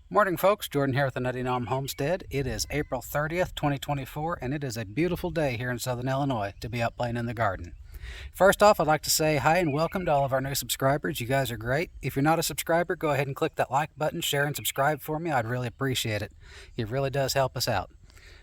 Morning folks, Jordan here with the Nutty Gnome Homestead. It is April 30th, 2024, and it is a beautiful day here in Southern Illinois to be out playing in the garden. First off, I'd like to say hi and welcome to all of our new subscribers. You guys are great. If you're not a subscriber, go ahead and click that like button, share and subscribe for me. I'd really appreciate it. It really does help us out.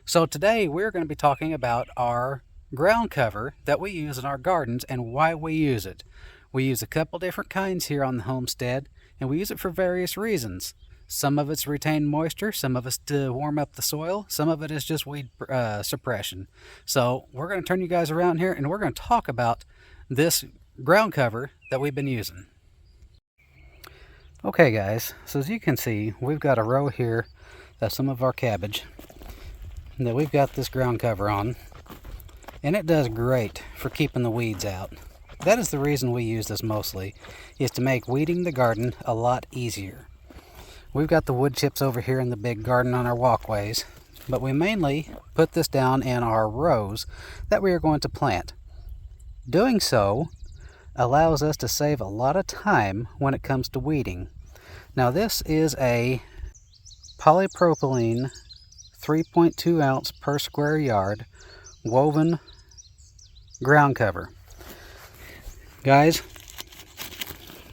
So today we're going to be talking about our ground cover that we use in our gardens and why we use it. We use a couple different kinds here on the homestead, and we use it for various reasons. Some of it's retain moisture, some of it's to warm up the soil, some of it is just weed suppression. So we're going to turn you guys around here and we're going to talk about this ground cover that we've been using. Okay guys, so as you can see, we've got a row here of some of our cabbage that we've got this ground cover on, and it does great for keeping the weeds out. That is the reason we use this mostly, is to make weeding the garden a lot easier. We've got the wood chips over here in the big garden on our walkways, but we mainly put this down in our rows that we are going to plant. Doing so allows us to save a lot of time when it comes to weeding. Now this is a polypropylene 3.2 ounce per square yard woven ground cover. Guys,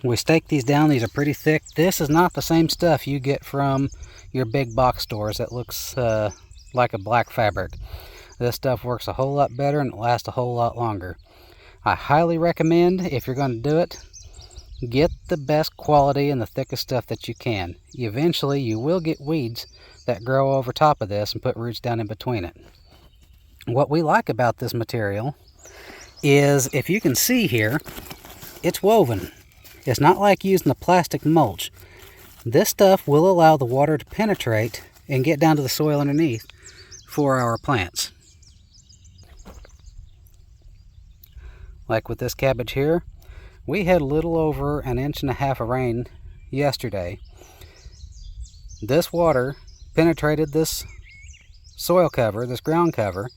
we stake these down. These are pretty thick. This is not the same stuff you get from your big box stores that looks like a black fabric. This stuff works a whole lot better and it lasts a whole lot longer. I highly recommend, if you're going to do it, get the best quality and the thickest stuff that you can. Eventually you will get weeds that grow over top of this and put roots down in between it. What we like about this material is, if you can see here, it's woven. It's not like using the plastic mulch. This stuff will allow the water to penetrate and get down to the soil underneath for our plants. Like with this cabbage here, we had a little over 1.5 inches of rain yesterday. This water penetrated this soil cover, this ground cover,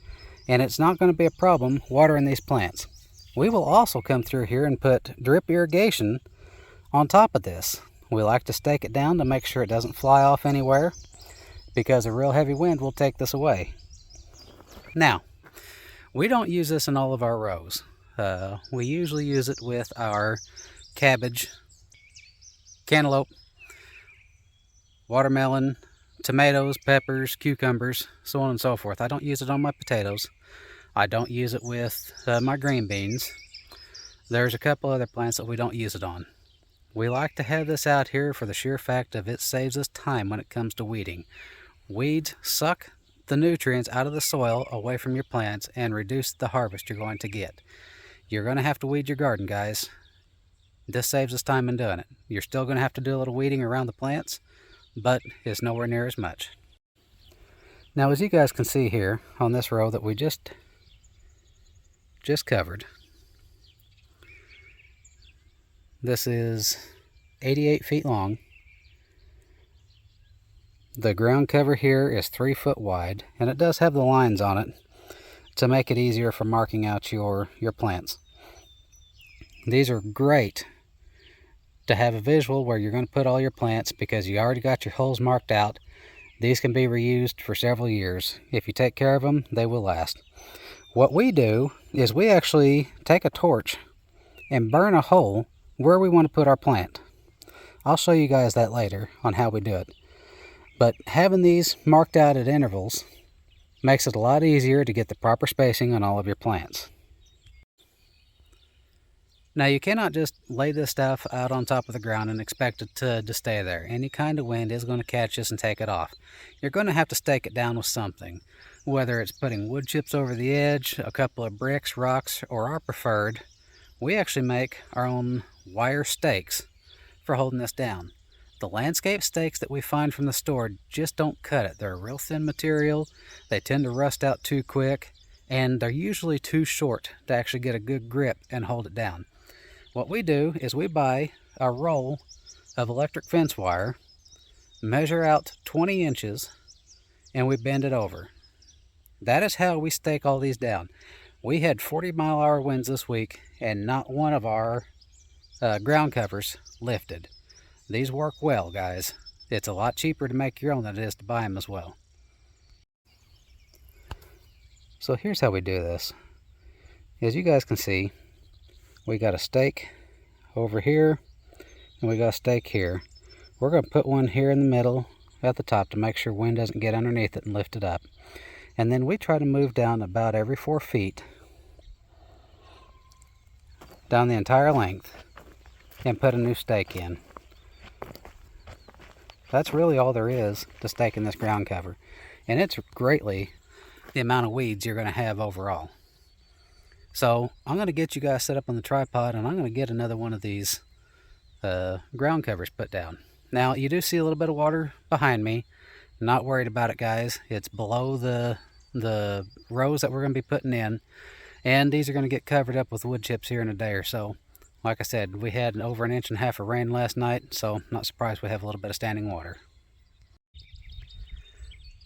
and it's not going to be a problem watering these plants. We will also come through here and put drip irrigation on top of this. We like to stake it down to make sure it doesn't fly off anywhere, because a real heavy wind will take this away. Now, we don't use this in all of our rows. We usually use it with our cabbage, cantaloupe, watermelon, tomatoes, peppers, cucumbers, so on and so forth. I don't use it on my potatoes. I don't use it with my green beans. There's a couple other plants that we don't use it on. We like to have this out here for the sheer fact of it saves us time when it comes to weeding. Weeds suck the nutrients out of the soil away from your plants and reduce the harvest you're going to get. You're going to have to weed your garden, guys. This saves us time in doing it. You're still going to have to do a little weeding around the plants, but it's nowhere near as much. Now, as you guys can see here on this row that we just covered, this is 88 feet long. The ground cover here is 3 foot wide, and it does have the lines on it to make it easier for marking out your plants. These are great to have a visual where you're going to put all your plants, because you already got your holes marked out. These can be reused for several years. If you take care of them, they will last. What we do is we actually take a torch and burn a hole where we want to put our plant. I'll show you guys that later on how we do it. But having these marked out at intervals makes it a lot easier to get the proper spacing on all of your plants. Now, you cannot just lay this stuff out on top of the ground and expect it to stay there. Any kind of wind is going to catch this and take it off. You're going to have to stake it down with something, whether it's putting wood chips over the edge, a couple of bricks, rocks, or our preferred, we actually make our own wire stakes for holding this down. The landscape stakes that we find from the store just don't cut it. They're a real thin material, they tend to rust out too quick, and they're usually too short to actually get a good grip and hold it down. What we do is we buy a roll of electric fence wire, measure out 20 inches, and we bend it over. That is how we stake all these down. We had 40-mile-an-hour winds this week, and not one of our ground covers lifted. These work well, guys. It's a lot cheaper to make your own than it is to buy them as well. So here's how we do this. As you guys can see, we got a stake over here and we got a stake here. We're going to put one here in the middle at the top to make sure wind doesn't get underneath it and lift it up. And then we try to move down about every 4 feet down the entire length and put a new stake in. That's really all there is to staking this ground cover. And it's greatly the amount of weeds you're going to have overall. So I'm going to get you guys set up on the tripod, and I'm going to get another one of these ground covers put down. Now you do see a little bit of water behind me. Not worried about it, guys. It's below the rows that we're going to be putting in, and these are going to get covered up with wood chips here in a day or so. Like I said, we had over 1.5 inches of rain last night, so not surprised we have a little bit of standing water.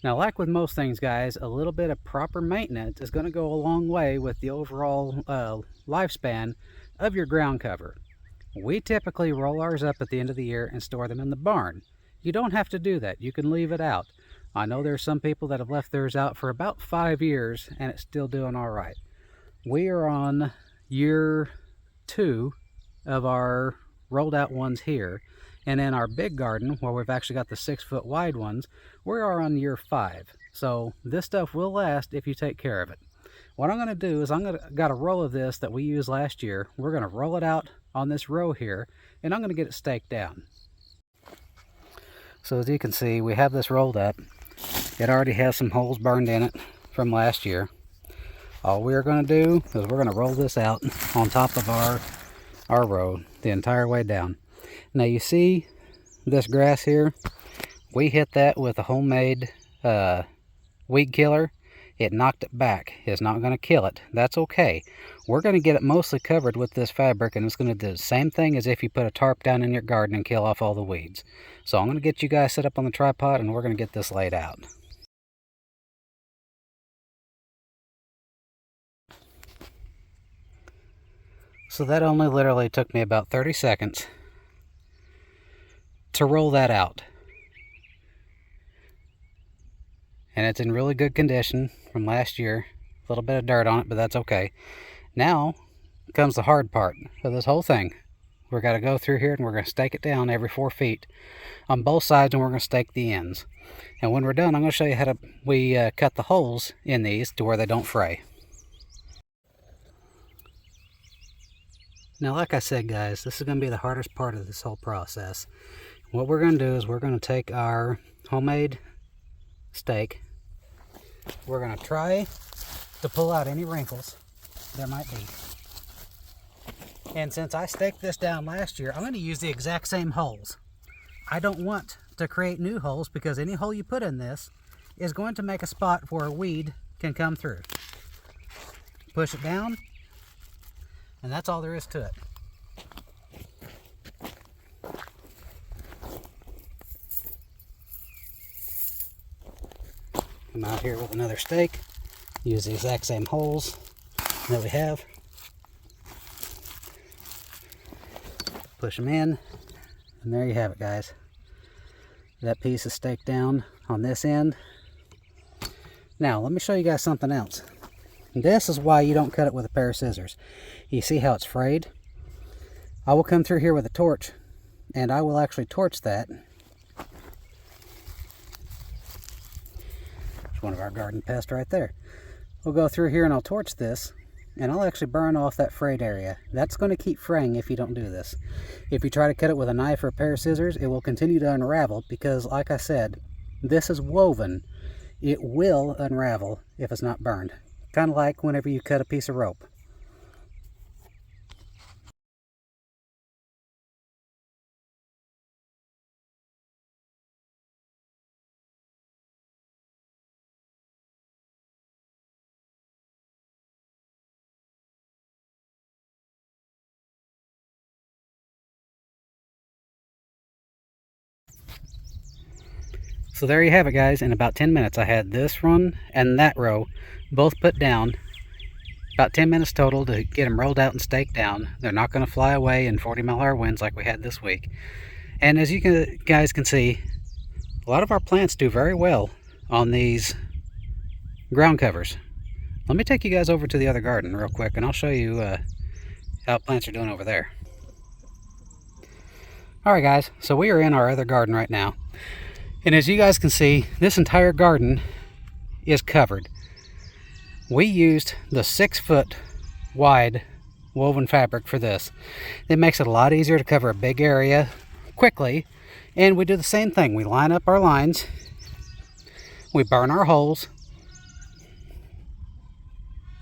Now, like with most things, guys, a little bit of proper maintenance is going to go a long way with the overall lifespan of your ground cover. We typically roll ours up at the end of the year and store them in the barn. You don't have to do that. You can leave it out. I know there's some people that have left theirs out for about 5 years and it's still doing all right. We are on year 2 of our rolled out ones here. And in our big garden, where we've actually got the 6-foot wide ones, we are on year 5. So this stuff will last if you take care of it. What I'm going to do is got a roll of this that we used last year. We're going to roll it out on this row here, and I'm going to get it staked down. So as you can see, we have this rolled up. It already has some holes burned in it from last year. All we're going to do is we're going to roll this out on top of our row the entire way down. Now you see this grass here, we hit that with a homemade weed killer. It knocked it back. It's not going to kill it. That's okay. We're going to get it mostly covered with this fabric, and it's going to do the same thing as if you put a tarp down in your garden and kill off all the weeds. So I'm going to get you guys set up on the tripod, and we're going to get this laid out. So that only literally took me about 30 seconds to roll that out. And it's in really good condition from last year. A little bit of dirt on it, but that's okay. Now comes the hard part of this whole thing. We're going to go through here and we're going to stake it down every 4 feet on both sides, and we're going to stake the ends. And when we're done, I'm going to show you how we cut the holes in these to where they don't fray. Now, like I said, guys, this is going to be the hardest part of this whole process. What we're going to do is we're going to take our homemade stake. We're going to try to pull out any wrinkles there might be. And since I staked this down last year, I'm going to use the exact same holes. I don't want to create new holes because any hole you put in this is going to make a spot where a weed can come through. Push it down, and that's all there is to it. I'm out here with another stake. Use the exact same holes that we have. Push them in, and there you have it, guys. That piece is staked down on this end. Now, let me show you guys something else. This is why you don't cut it with a pair of scissors. You see how it's frayed? I will come through here with a torch, and I will actually torch that. There's one of our garden pests right there. We'll go through here and I'll torch this, and I'll actually burn off that frayed area. That's going to keep fraying if you don't do this. If you try to cut it with a knife or a pair of scissors, it will continue to unravel because, like I said, this is woven. It will unravel if it's not burned. Kind of like whenever you cut a piece of rope. So there you have it, guys. In about 10 minutes I had this run and that row both put down. About 10 minutes total to get them rolled out and staked down. They're not going to fly away in 40-mile-an-hour winds like we had this week. And as you guys can see, A lot of our plants do very well on these ground covers. Let me take you guys over to the other garden real quick, and I'll show you how plants are doing over there. Alright guys, so we are in our other garden right now. And as you guys can see, this entire garden is covered. We used the 6-foot wide woven fabric for this. It makes it a lot easier to cover a big area quickly. And we do the same thing. We line up our lines, we burn our holes,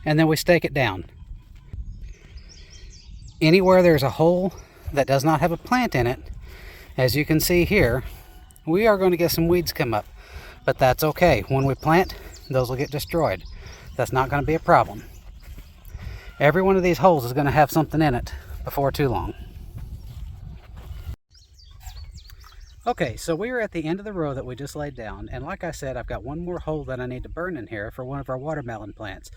and then we stake it down. Anywhere there's a hole that does not have a plant in it, as you can see here, we are going to get some weeds come up. But that's okay. When we plant, those will get destroyed. That's not going to be a problem. Every one of these holes is going to have something in it before too long. Okay, so we are at the end of the row that we just laid down, and like I said, I've got one more hole that I need to burn in here for one of our watermelon plants.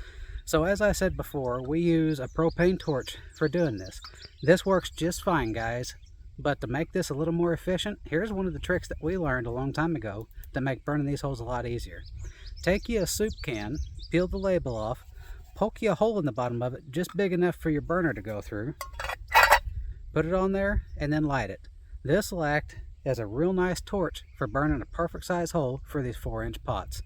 So as I said before, we use a propane torch for doing this. This works just fine, guys, but to make this a little more efficient, here's one of the tricks that we learned a long time ago to make burning these holes a lot easier. Take you a soup can, peel the label off, poke you a hole in the bottom of it just big enough for your burner to go through, put it on there, and then light it. This will act as a real nice torch for burning a perfect size hole for these 4-inch pots.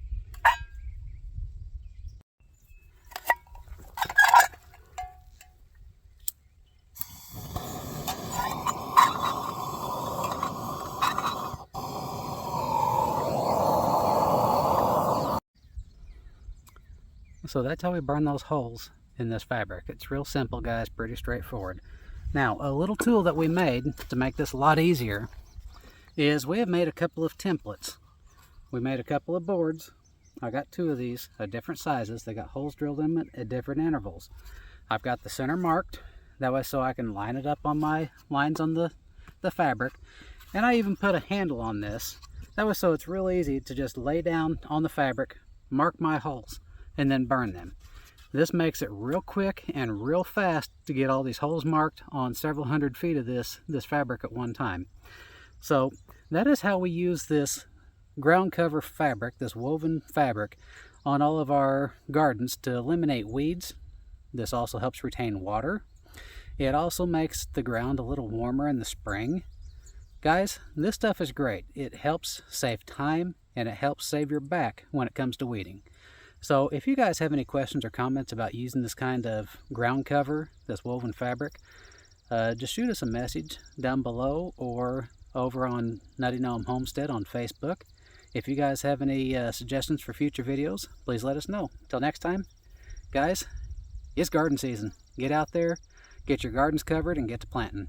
So that's how we burn those holes in this fabric. It's real simple, guys, pretty straightforward. Now, a little tool that we made to make this a lot easier is we have made a couple of templates. We made a couple of boards. I got 2 of these of different sizes. They got holes drilled in them at different intervals. I've got the center marked, that way so I can line it up on my lines on the fabric. And I even put a handle on this, that way so it's real easy to just lay down on the fabric, mark my holes, and then burn them. This makes it real quick and real fast to get all these holes marked on several hundred feet of this fabric at one time. So that is how we use this ground cover fabric, this woven fabric, on all of our gardens to eliminate weeds. This also helps retain water. It also makes the ground a little warmer in the spring. Guys, this stuff is great. It helps save time and it helps save your back when it comes to weeding. So if you guys have any questions or comments about using this kind of ground cover, this woven fabric, just shoot us a message down below or over on Nutty Gnome Homestead on Facebook. If you guys have any suggestions for future videos, please let us know. Till next time, guys, it's garden season. Get out there, get your gardens covered, and get to planting.